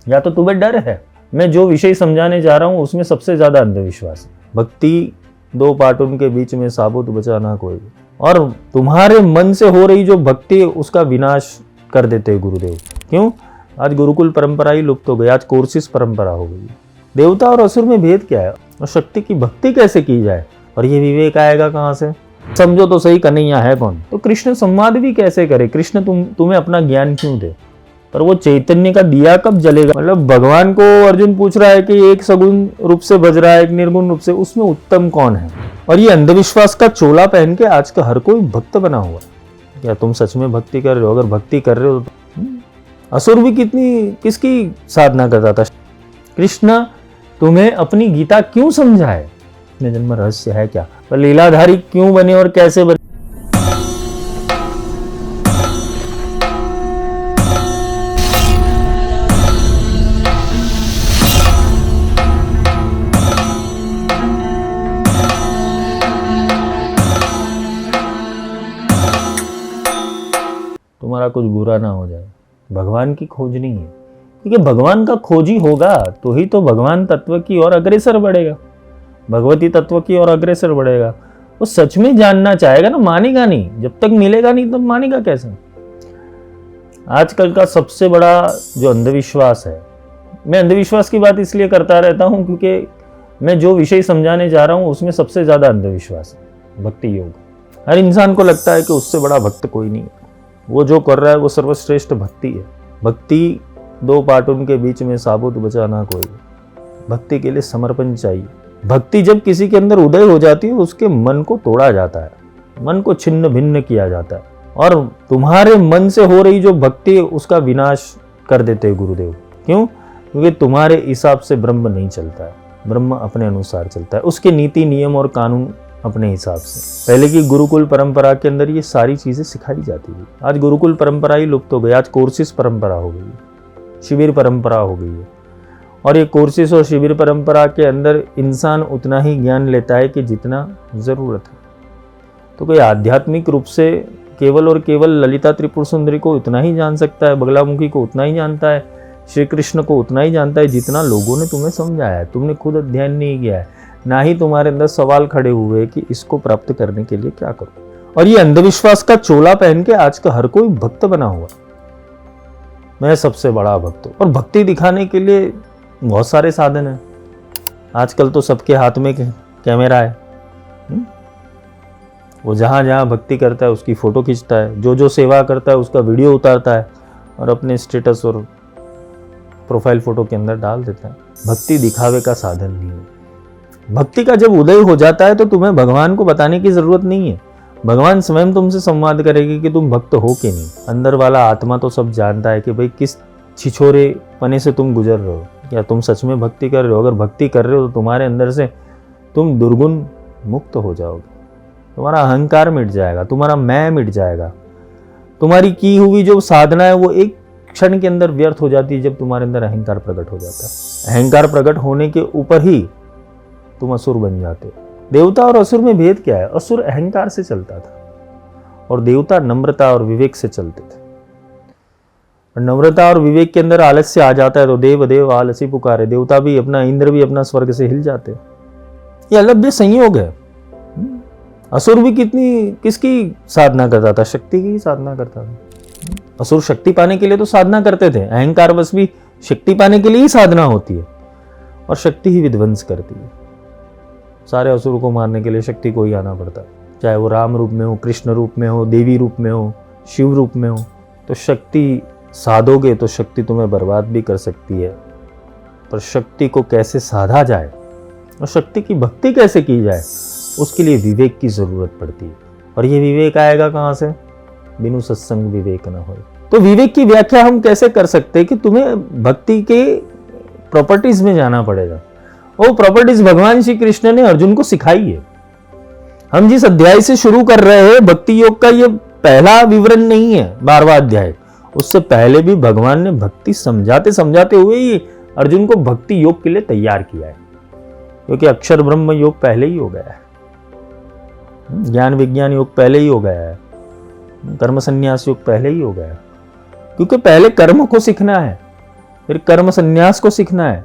या तो तुम्हें डर है। मैं जो विषय समझाने जा रहा हूँ उसमें सबसे ज्यादा अंधविश्वास है। भक्ति दो पाटुन के बीच में साबुत बचा ना कोई, और तुम्हारे मन से हो रही जो भक्ति उसका विनाश कर देते हैं गुरुदेव। क्यों? आज गुरुकुल परंपरा ही लुप्त हो गई, आज कोर्सिस परंपरा हो गई। देवता और असुर में भेद क्या है, और शक्ति की भक्ति कैसे की जाए, और ये विवेक आएगा कहाँ से? समझो तो सही, कन्हैया है कौन? तो कृष्ण संवाद भी कैसे करे? कृष्ण तुम्हें अपना ज्ञान क्यों दे? पर वो चैतन्य का दिया कब जलेगा? मतलब भगवान को अर्जुन पूछ रहा है कि एक सगुण रूप से भज रहा है, एक निर्गुण रूप से, उसमें उत्तम कौन है? और ये अंधविश्वास का चोला पहन के आज का हर कोई भक्त बना हुआ है। क्या तुम सच में भक्ति कर रहे हो? अगर भक्ति कर रहे हो तो असुर भी किसकी साधना करता था? कृष्ण तुम्हें अपनी गीता क्यों समझाए? अपने जन्म रहस्य है क्या? पर लीलाधारी क्यों बने और कैसे बने? तुम्हारा कुछ बुरा ना हो जाए। भगवान की खोज नहीं है, क्योंकि भगवान का खोजी होगा तो ही तो भगवान तत्व की ओर अग्रसर बढ़ेगा, भगवती तत्व की ओर अग्रसर बढ़ेगा। वो सच में जानना चाहेगा ना, मानेगा नहीं। जब तक मिलेगा नहीं तब मानेगा कैसे? आजकल का सबसे बड़ा जो अंधविश्वास है, मैं अंधविश्वास की बात इसलिए करता रहता हूं क्योंकि मैं जो विषय समझाने जा रहा हूं उसमें सबसे ज्यादा अंधविश्वास है, भक्ति योग। हर इंसान को लगता है कि उससे बड़ा भक्त कोई नहीं है, वो जो कर रहा है वो सर्वश्रेष्ठ भक्ति है। भक्ति दो पाटुन के बीच में साबुत बचा ना कोई। भक्ति के लिए समर्पण चाहिए। भक्ति जब किसी के अंदर उदय हो जाती है उसके मन को तोड़ा जाता है, मन को छिन्न भिन्न किया जाता है, और तुम्हारे मन से हो रही जो भक्ति उसका विनाश कर देते हैं गुरुदेव। क्यों? क्योंकि तुम्हारे हिसाब से ब्रह्म नहीं चलता है, ब्रह्म अपने अनुसार चलता है, उसके नीति नियम और कानून अपने हिसाब से। पहले की गुरुकुल परंपरा के अंदर ये सारी चीजें सिखाई जाती थी। आज गुरुकुल परंपरा ही लुप्त हो गई, आज कोर्सिस परंपरा हो गई, शिविर परंपरा हो गई है। और ये कोर्सिस और शिविर परंपरा के अंदर इंसान उतना ही ज्ञान लेता है कि जितना जरूरत है। तो कोई आध्यात्मिक रूप से केवल और केवल ललिता त्रिपुर सुंदरी को उतना ही जान सकता है, बगलामुखी को उतना ही जानता है, श्री कृष्ण को उतना ही जानता है जितना लोगों ने तुम्हें समझाया है। तुमने खुद अध्ययन नहीं किया है, ना ही तुम्हारे अंदर सवाल खड़े हुए कि इसको प्राप्त करने के लिए क्या करो। और ये अंधविश्वास का चोला पहन के आज का हर कोई भक्त बना हुआ। मैं सबसे बड़ा भक्त हूं, और भक्ति दिखाने के लिए बहुत सारे साधन हैं। आजकल तो सबके हाथ में कैमरा है। वो जहां जहां भक्ति करता है उसकी फोटो खींचता है, जो जो सेवा करता है उसका वीडियो उतारता है और अपने स्टेटस और प्रोफाइल फोटो के अंदर डाल देता है। भक्ति दिखावे का साधन नहीं है। भक्ति का जब उदय हो जाता है तो तुम्हें भगवान को बताने की जरूरत नहीं है। भगवान स्वयं तुमसे संवाद करेगी कि तुम भक्त हो कि नहीं। अंदर वाला आत्मा तो सब जानता है कि भाई किस छिछोरे पने से तुम गुजर रहे हो। क्या तुम सच में भक्ति कर रहे हो? अगर भक्ति कर रहे हो तो तुम्हारे अंदर से तुम दुर्गुण मुक्त हो जाओगे, तुम्हारा अहंकार मिट जाएगा, तुम्हारा मैं मिट जाएगा। तुम्हारी की हुई जो साधना है वो एक क्षण के अंदर व्यर्थ हो जाती है जब तुम्हारे अंदर अहंकार प्रकट हो जाता है। अहंकार प्रकट होने के ऊपर ही तुम असुर बन जाते हो। देवता और असुर में भेद क्या है? असुर अहंकार से चलता था और देवता नम्रता और विवेक से चलते थे। और नम्रता और विवेक के अंदर आलस्य आ जाता है तो देव देव आलसी पुकारे। देवता भी अपना, इंद्र भी अपना स्वर्ग से हिल जाते। ये अलभ्य संयोग है। असुर भी किसकी साधना करता था? शक्ति की साधना करता था। असुर शक्ति पाने के लिए तो साधना करते थे, अहंकार बस भी शक्ति पाने के लिए ही साधना होती है, और शक्ति ही विध्वंस करती है। सारे असुर को मारने के लिए शक्ति को ही आना पड़ता है, चाहे वो राम रूप में हो, कृष्ण रूप में हो, देवी रूप में हो, शिव रूप में हो। तो शक्ति साधोगे तो शक्ति तुम्हें बर्बाद भी कर सकती है। पर शक्ति को कैसे साधा जाए और शक्ति की भक्ति कैसे की जाए, उसके लिए विवेक की जरूरत पड़ती है। और ये विवेक आएगा कहाँ से? बिनु सत्संग विवेक न हो। तो विवेक की व्याख्या हम कैसे कर सकते हैं कि तुम्हें भक्ति के प्रॉपर्टीज में जाना पड़ेगा। वो प्रॉपर्टीज भगवान श्री कृष्ण ने अर्जुन को सिखाई है। हम जिस अध्याय से शुरू कर रहे हैं भक्ति योग का, ये पहला विवरण नहीं है 12वां अध्याय। उससे पहले भी भगवान ने भक्ति समझाते समझाते हुए ही अर्जुन को भक्ति योग के लिए तैयार किया है, क्योंकि अक्षर ब्रह्म योग पहले ही हो गया है, ज्ञान विज्ञान योग पहले ही हो गया है, कर्म संन्यास योग पहले ही हो गया है। क्योंकि पहले कर्म को सीखना है, फिर कर्म संन्यास को सीखना है।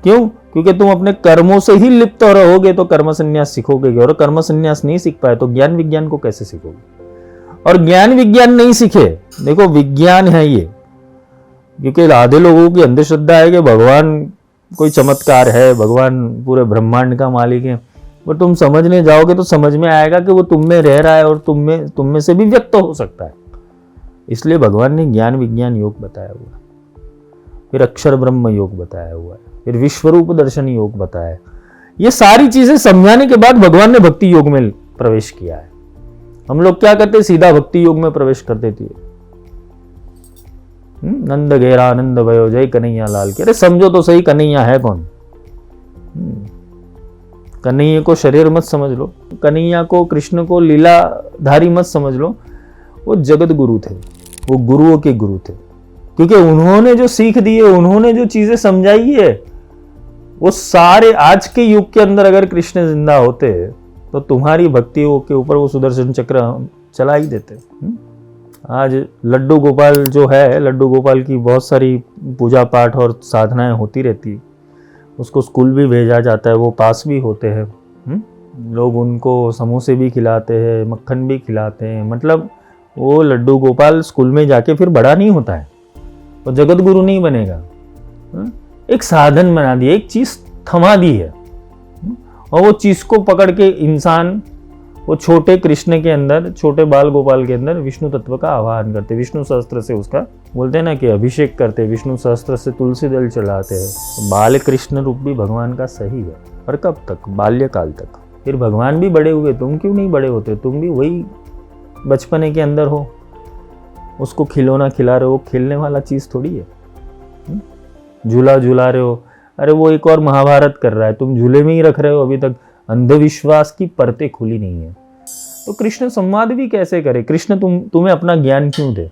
क्यों? क्योंकि तुम अपने कर्मों से ही लिप्त रहोगे तो कर्म संन्यास सीखोगे, और कर्म संन्यास नहीं सीख पाए तो ज्ञान विज्ञान को कैसे सीखोगे? और ज्ञान विज्ञान नहीं सीखे, देखो विज्ञान है ये, क्योंकि आधे लोगों की अंधश्रद्धा है कि भगवान कोई चमत्कार है, भगवान पूरे ब्रह्मांड का मालिक है। वो तुम समझने जाओगे तो समझ में आएगा कि वो तुम में रह रहा है और तुम में से भी व्यक्त हो सकता है। इसलिए भगवान ने ज्ञान विज्ञान योग बताया हुआ है, फिर अक्षर ब्रह्म योग बताया हुआ है, फिर विश्वरूप दर्शन योग बताया है। ये सारी चीजें समझाने के बाद भगवान ने भक्ति योग में प्रवेश किया है। हम लोग क्या करते, सीधा भक्ति योग में प्रवेश कर देती है। नंद घेरा आनंद भयो जय कन्हैया लाल की। अरे समझो तो सही, कन्हैया है कौन? कन्हैया को शरीर मत समझ लो, कन्हैया को कृष्ण को लीलाधारी मत समझ लो। वो जगत गुरु थे, वो गुरुओं के गुरु थे, क्योंकि उन्होंने जो सीख दी है, उन्होंने जो चीजें समझाई है, वो सारे आज के युग के अंदर अगर कृष्ण जिंदा होते तो तुम्हारी भक्तियों के ऊपर वो सुदर्शन चक्र चला ही देते। आज लड्डू गोपाल जो है, लड्डू गोपाल की बहुत सारी पूजा पाठ और साधनाएं होती रहती, उसको स्कूल भी भेजा जाता है, वो पास भी होते हैं। लोग उनको समोसे भी खिलाते हैं, मक्खन भी खिलाते हैं। मतलब वो लड्डू गोपाल स्कूल में जाके फिर बड़ा नहीं होता है, वो जगत गुरु नहीं बनेगा। एक साधन बना दिया, एक चीज थमा दी है, और वो चीज को पकड़ के इंसान वो छोटे कृष्ण के अंदर, छोटे बाल गोपाल के अंदर विष्णु तत्व का आवाहन करते, विष्णु सहस्त्र से उसका बोलते हैं ना कि अभिषेक करते, विष्णु सहस्त्र से तुलसी दल चढ़ाते हैं। बाल कृष्ण रूप भी भगवान का सही है, और कब तक? बाल्यकाल तक। फिर भगवान भी बड़े हुए, तुम क्यों नहीं बड़े होते? तुम भी वही बचपने के अंदर हो, उसको खिलौना खिला रहे हो, खेलने वाला चीज थोड़ी है। झूला झूला रहे हो, अरे वो एक और महाभारत कर रहा है, तुम झूले में ही रख रहे हो। अभी तक अंधविश्वास की परतें खुली नहीं है। तो कृष्ण संवाद भी कैसे करे? कृष्ण तुम्हें अपना ज्ञान क्यों दे?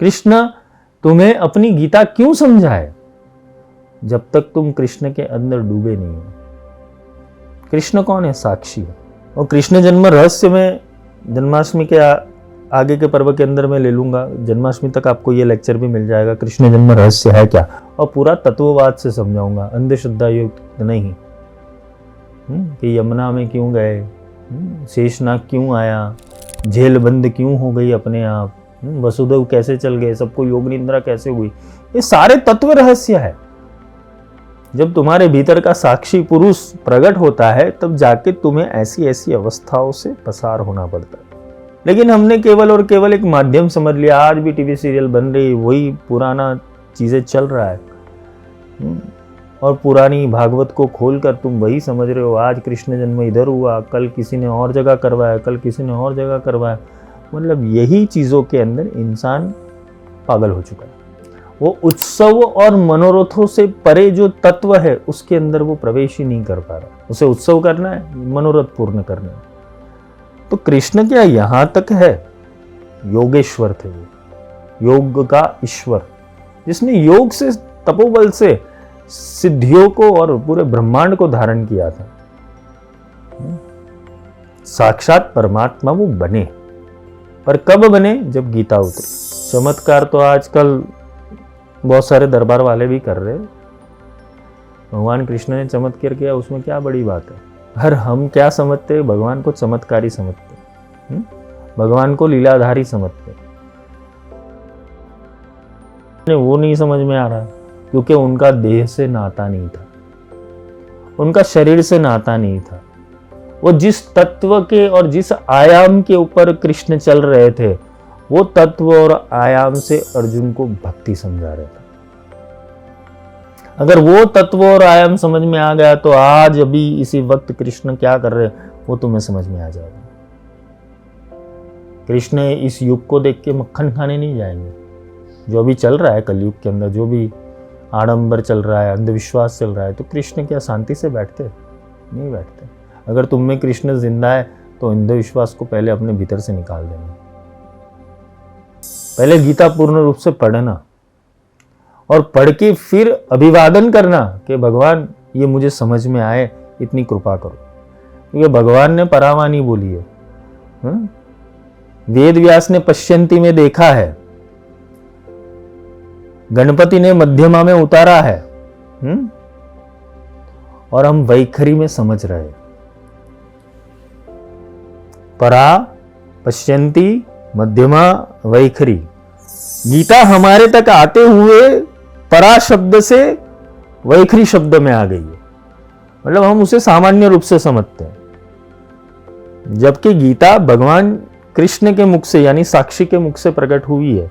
कृष्ण तुम्हें अपनी गीता क्यों समझाए? जब तक तुम कृष्ण के अंदर डूबे नहीं हो। कृष्ण कौन है? साक्षी है। और कृष्ण जन्म रहस्य में जन्माष्टमी के आगे के पर्व के अंदर मैं ले लूंगा, जन्माष्टमी तक आपको ये लेक्चर भी मिल जाएगा, कृष्ण जन्म रहस्य है क्या, और पूरा तत्ववाद से समझाऊंगा, अंधश्रद्धा युक्त नहीं। कि यमुना में क्यों गए, शेषनाग क्यों आया, झेल बंद क्यों हो गई अपने आप, वसुदेव कैसे चल गए, सबको योग निद्रा कैसे हुई, ये सारे तत्व रहस्य है। जब तुम्हारे भीतर का साक्षी पुरुष प्रकट होता है तब जाके तुम्हें ऐसी ऐसी अवस्थाओं से पसार होना पड़ता है। लेकिन हमने केवल और केवल एक माध्यम समझ लिया। आज भी टीवी सीरियल बन रही, वही पुराना चीजें चल रहा है, और पुरानी भागवत को खोलकर तुम वही समझ रहे हो। आज कृष्ण जन्म इधर हुआ, कल किसी ने और जगह करवाया, कल किसी ने और जगह करवाया। मतलब यही चीजों के अंदर इंसान पागल हो चुका है। वो उत्सव और मनोरथों से परे जो तत्व है उसके अंदर वो प्रवेश ही नहीं कर पा रहा। उसे उत्सव करना है, मनोरथ पूर्ण करना है। तो कृष्ण क्या यहां तक है? योगेश्वर थे वो, योग का ईश्वर, जिसने योग से, तपोबल से सिद्धियों को और पूरे ब्रह्मांड को धारण किया था। साक्षात परमात्मा वो बने, पर कब बने? जब गीता उतरी। चमत्कार तो आजकल बहुत सारे दरबार वाले भी कर रहे हैं। भगवान कृष्ण ने चमत्कार किया, उसमें क्या बड़ी बात है? हर हम क्या समझते? भगवान को चमत्कारी समझते, भगवान को लीलाधारी समझते। वो नहीं समझ में आ रहा क्योंकि उनका देह से नाता नहीं था, उनका शरीर से नाता नहीं था। वो जिस तत्व के और जिस आयाम के ऊपर कृष्ण चल रहे थे, वो तत्व और आयाम से अर्जुन को भक्ति समझा रहे थे। अगर वो तत्व और आयाम समझ में आ गया तो आज अभी इसी वक्त कृष्ण क्या कर रहे हैं वो तुम्हें समझ में आ जाएगा। कृष्ण इस युग को देख के मक्खन खाने नहीं जाएंगे। जो अभी चल रहा है कलयुग के अंदर, जो भी आडंबर चल रहा है, अंधविश्वास चल रहा है, तो कृष्ण क्या शांति से बैठते? नहीं बैठते। अगर तुम में कृष्ण जिंदा है तो अंधविश्वास को पहले अपने भीतर से निकाल देना। पहले गीता पूर्ण रूप से पढ़ना, और पढ़ के फिर अभिवादन करना कि भगवान ये मुझे समझ में आए, इतनी कृपा करो। क्योंकि भगवान ने परावानी बोली है। वेद व्यास ने पश्यंती में देखा है, गणपति ने मध्यमा में उतारा है, और हम वैखरी में समझ रहे हैं। परा, पश्यंती, मध्यमा, वैखरी। गीता हमारे तक आते हुए परा शब्द से वैखरी शब्द में आ गई है, मतलब हम उसे सामान्य रूप से समझते हैं। जबकि गीता भगवान कृष्ण के मुख से यानी साक्षी के मुख से प्रकट हुई है,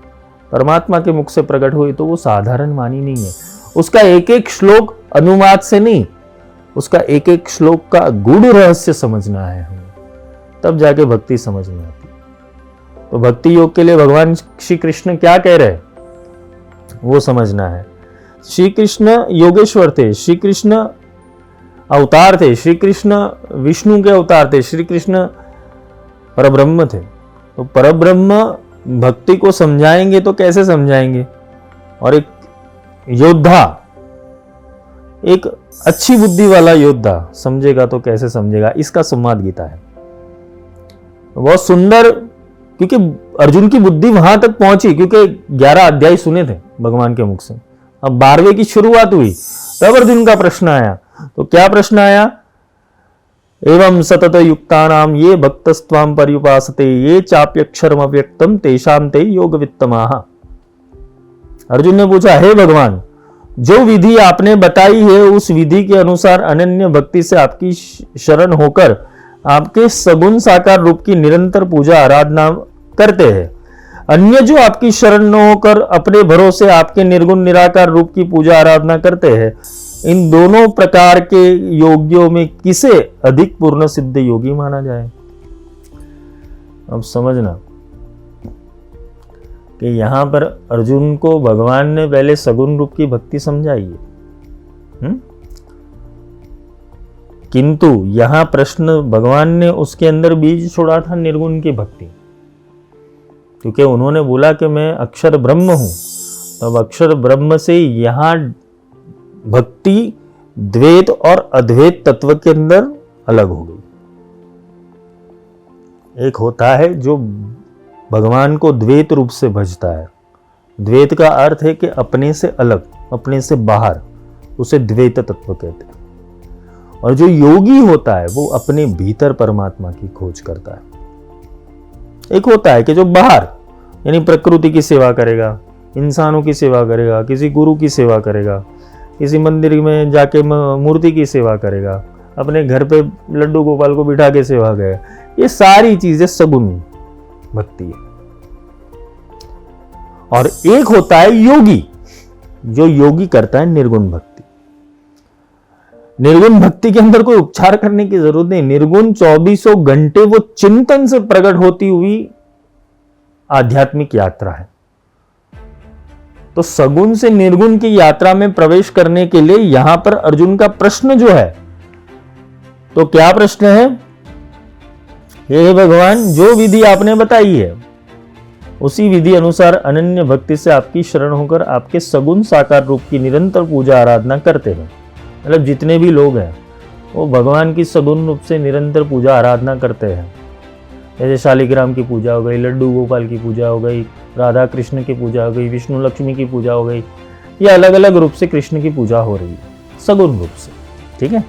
परमात्मा के मुख से प्रकट हुई, तो वो साधारण वाणी नहीं है। उसका एक एक श्लोक अनुवाद से नहीं, उसका एक एक श्लोक का गूढ़ रहस्य समझना है हमें, तब जाके भक्ति समझ में आती। तो भक्ति योग के लिए भगवान श्री कृष्ण क्या कह रहे हैं वो समझना है। श्री कृष्ण योगेश्वर थे, श्री कृष्ण अवतार थे, श्री कृष्ण विष्णु के अवतार थे, श्री कृष्ण परब्रह्म थे। तो परब्रह्म भक्ति को समझाएंगे तो कैसे समझाएंगे? और एक योद्धा, एक अच्छी बुद्धि वाला योद्धा समझेगा तो कैसे समझेगा? इसका संवाद गीता है। बहुत सुंदर, क्योंकि अर्जुन की बुद्धि वहां तक पहुंची, क्योंकि 11 अध्याय सुने थे भगवान के मुख से। अब 12वें की शुरुआत हुई, तब अर्जुन का प्रश्न आया। तो क्या प्रश्न आया? एवं सतत युक्तानाम ये भक्तस्त्वाम पर्युपासते ये चाप्यक्षरम अव्यक्तम तेषाम ते योगवित्तमाः। अर्जुन ने पूछा, हे भगवान, जो विधि आपने बताई है उस विधि के अनुसार अनन्य भक्ति से आपकी शरण होकर आपके सगुण साकार रूप की निरंतर पूजा आराधना करते हैं। अन्य जो आपकी शरण न होकर अपने भरोसे आपके निर्गुण निराकार रूप की पूजा आराधना करते हैं, इन दोनों प्रकार के योगियों में किसे अधिक पूर्ण सिद्ध योगी माना जाए? अब समझना कि यहां पर अर्जुन को भगवान ने पहले सगुण रूप की भक्ति समझाई है, किंतु यहां प्रश्न भगवान ने उसके अंदर बीज छोड़ा था निर्गुण की भक्ति, क्योंकि उन्होंने बोला कि मैं अक्षर ब्रह्म हूं। तब अक्षर ब्रह्म से यहां भक्ति द्वैत और अद्वैत तत्व के अंदर अलग हो गई। एक होता है जो भगवान को द्वैत रूप से भजता है। द्वैत का अर्थ है कि अपने से अलग, अपने से बाहर, उसे द्वैत तत्व कहते हैं। और जो योगी होता है वो अपने भीतर परमात्मा की खोज करता है। एक होता है कि जो बाहर यानी प्रकृति की सेवा करेगा, इंसानों की सेवा करेगा, किसी गुरु की सेवा करेगा, किसी मंदिर में जाके मूर्ति की सेवा करेगा, अपने घर पे लड्डू गोपाल को बिठा के सेवा करेगा। ये सारी चीजें सगुण भक्ति है। और एक होता है योगी, जो योगी करता है निर्गुण भक्ति। निर्गुण भक्ति के अंदर कोई उपचार करने की जरूरत नहीं। निर्गुण 24 घंटे वो चिंतन से प्रकट होती हुई आध्यात्मिक यात्रा है। तो सगुण से निर्गुण की यात्रा में प्रवेश करने के लिए यहां पर अर्जुन का प्रश्न जो है, तो क्या प्रश्न है? हे भगवान, जो विधि आपने बताई है उसी विधि अनुसार अनन्य भक्ति से आपकी शरण होकर आपके सगुण साकार रूप की निरंतर पूजा आराधना करते हैं। मतलब जितने भी लोग हैं वो भगवान की सगुण रूप से निरंतर पूजा आराधना करते हैं। जैसे शालिग्राम की पूजा हो गई, लड्डू गोपाल की पूजा हो गई, राधा कृष्ण की पूजा हो गई, विष्णु लक्ष्मी की पूजा हो गई, ये अलग अलग रूप से कृष्ण की पूजा हो रही है सगुण रूप से, ठीक है।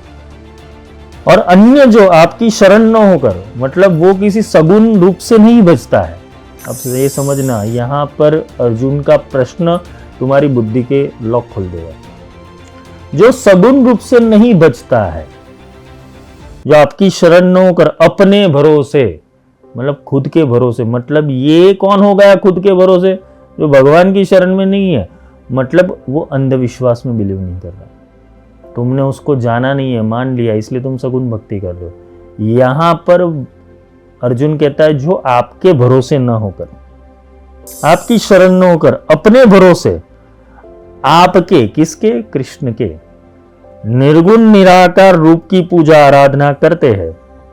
और अन्य जो आपकी शरण न होकर, मतलब वो किसी सगुण रूप से नहीं बचता है। अब ये समझना, यहां पर अर्जुन का प्रश्न तुम्हारी बुद्धि के लॉक खोल देगा। जो सगुण रूप से नहीं बचता है, जो आपकी शरण न होकर अपने भरोसे, मतलब खुद के भरोसे, मतलब ये कौन हो गया खुद के भरोसे? जो भगवान की शरण में नहीं है, मतलब वो अंधविश्वास में बिलीव नहीं कर रहा। तुमने उसको जाना नहीं है, मान लिया, इसलिए तुम सगुण भक्ति कर रहे हो। यहां पर अर्जुन कहता है जो आपके भरोसे न होकर, आपकी शरण न होकर, अपने भरोसे, आपके, किसके? कृष्ण के निर्गुण निराकार रूप की पूजा आराधना करते हैं।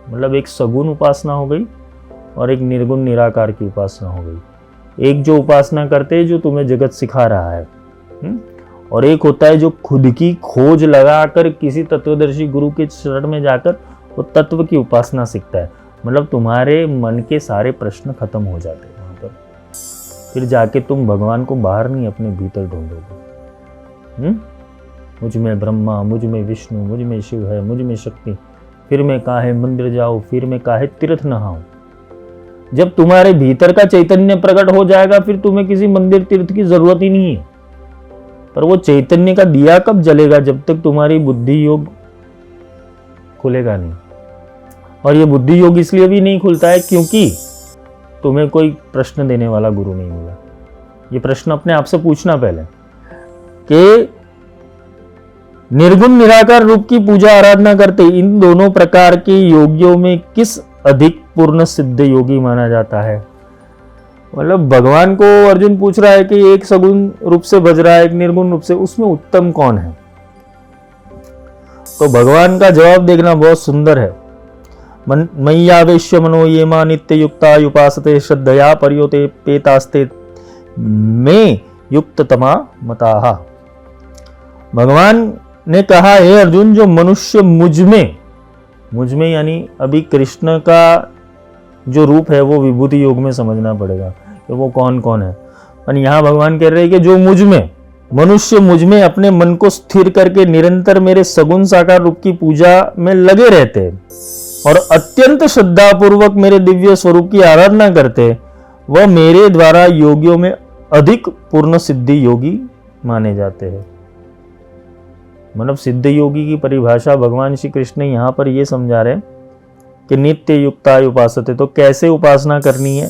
मतलब एक सगुण उपासना हो गई और एक निर्गुण निराकार की उपासना हो गई। एक जो उपासना करते हैं जो तुम्हें जगत सिखा रहा है, और एक होता है जो खुद की खोज लगाकर किसी तत्वदर्शी गुरु के शरण में जाकर वो तत्व की उपासना सीखता है। मतलब तुम्हारे मन के सारे प्रश्न खत्म हो जाते हैं वहां पर। फिर जाके तुम भगवान को बाहर नहीं अपने भीतर ढूंढोगे। मुझ में ब्रह्मा, मुझ में विष्णु, मुझ में शिव है, मुझ में शक्ति, फिर मैं काहे मंदिर जाऊं, फिर मैं काहे तीर्थ नहाऊं। जब तुम्हारे भीतर का चैतन्य प्रकट हो जाएगा फिर तुम्हें किसी मंदिर तीर्थ की जरूरत ही नहीं है। पर वो चैतन्य का दिया कब जलेगा? जब तक तुम्हारी बुद्धि योग खुलेगा नहीं। और ये बुद्धि योग इसलिए भी नहीं खुलता है क्योंकि तुम्हें कोई प्रश्न देने वाला गुरु नहीं मिला। ये प्रश्न अपने आप से पूछना पहले कि निर्गुण निराकार रूप की पूजा आराधना करते इन दोनों प्रकार के योगियों में किस अधिक पूर्ण सिद्ध योगी माना जाता है। मतलब भगवान को अर्जुन पूछ रहा है कि एक सगुण रूप से भज रहा है, एक निर्गुण रूप से, उसमें उत्तम कौन है? तो भगवान का जवाब देखना बहुत सुंदर है। मय्यावेश्य मनो ये मा नित्य युक्ता उपासते श्रद्धया पर्योते पेतास्ते में युक्त तमा मताहा। भगवान ने कहा, हे अर्जुन, जो मनुष्य मुझ में यानी अभी कृष्ण का जो रूप है वो विभूति योग में समझना पड़ेगा कि वो कौन कौन है। और यहाँ भगवान कह रहे हैं कि जो मनुष्य मुझ में अपने मन को स्थिर करके निरंतर मेरे सगुण साकार रूप की पूजा में लगे रहते हैं और अत्यंत श्रद्धा पूर्वक मेरे दिव्य स्वरूप की आराधना करते, वह मेरे द्वारा योगियों में अधिक पूर्ण सिद्धि योगी माने जाते हैं। मतलब सिद्ध योगी की परिभाषा भगवान श्री कृष्ण यहाँ पर यह समझा रहे कि नित्य युक्ता उपासते, तो कैसे उपासना करनी है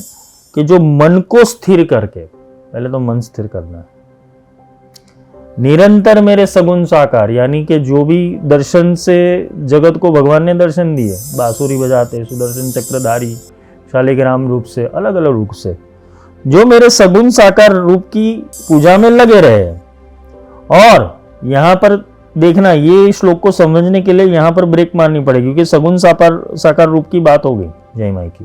कि जो मन को स्थिर करके, पहले तो मन स्थिर करना है, निरंतर मेरे सगुण साकार, यानी कि जो भी दर्शन से जगत को भगवान ने दर्शन दिए, बांसुरी बजाते, सुदर्शन चक्रधारी, शालिग्राम रूप से, अलग अलग रूप से, जो मेरे सगुण साकार रूप की पूजा में लगे रहे। और यहाँ पर देखना, ये श्लोक को समझने के लिए यहाँ पर ब्रेक मारनी पड़ेगी क्योंकि सगुण साकार रूप की बात हो गई। जय माई की।